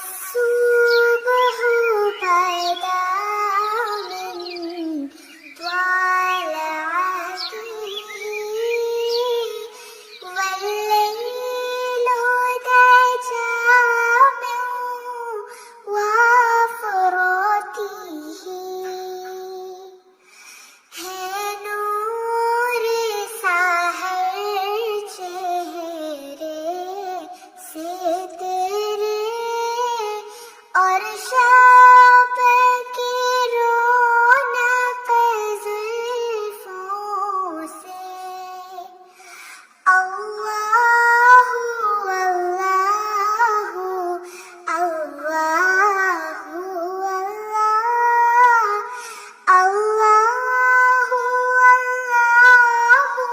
الصبح بدا من طلعته والليل دجى من وفرته है नूर साहिर चेहरे से तेरे और शब की रौनक जुल्फों से अल्लाहु अल्लाहु अल्लाहु अल्लाह अल्लाहु अल्लाहु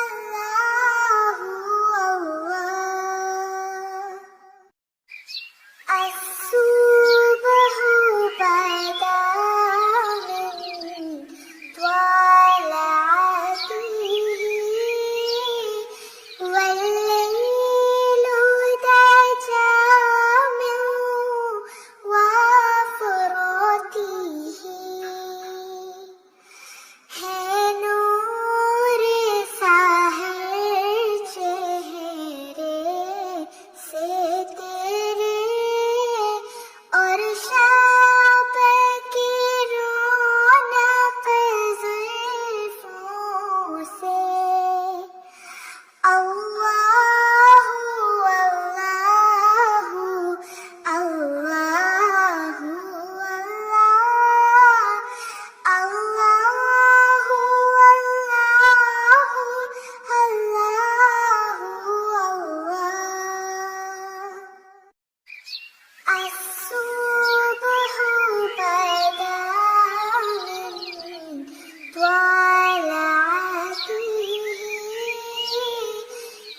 अल्लाहु अल्लाह الصبح بدا من طلعته والليل دجى من وفرته है नूर साहिर चेहरे से तेरे और शब की रौनक जुल्फों से अल्लाहु अल्लाहु अल्लाहु अल्लाह अल्लाहु अल्लाहु अल्लाह الصبح بدا من طلعته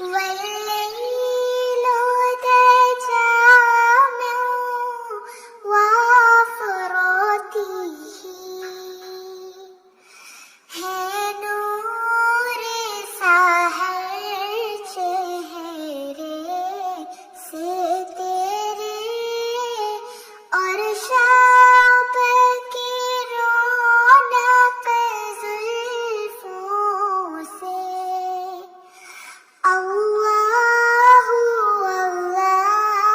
والليل دجى من وفرته है नूर साहिर चेहरे से तेरे और शब की रौनक जुल्फों से अल्लाहु अल्लाहु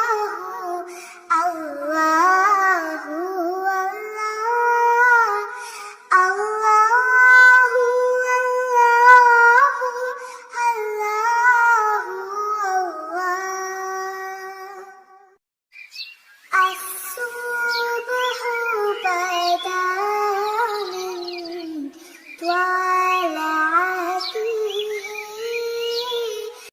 अल्लाहु अल्लाह अल्लाहु अल्लाहु अल्लाहु अल्लाह الصبح بدا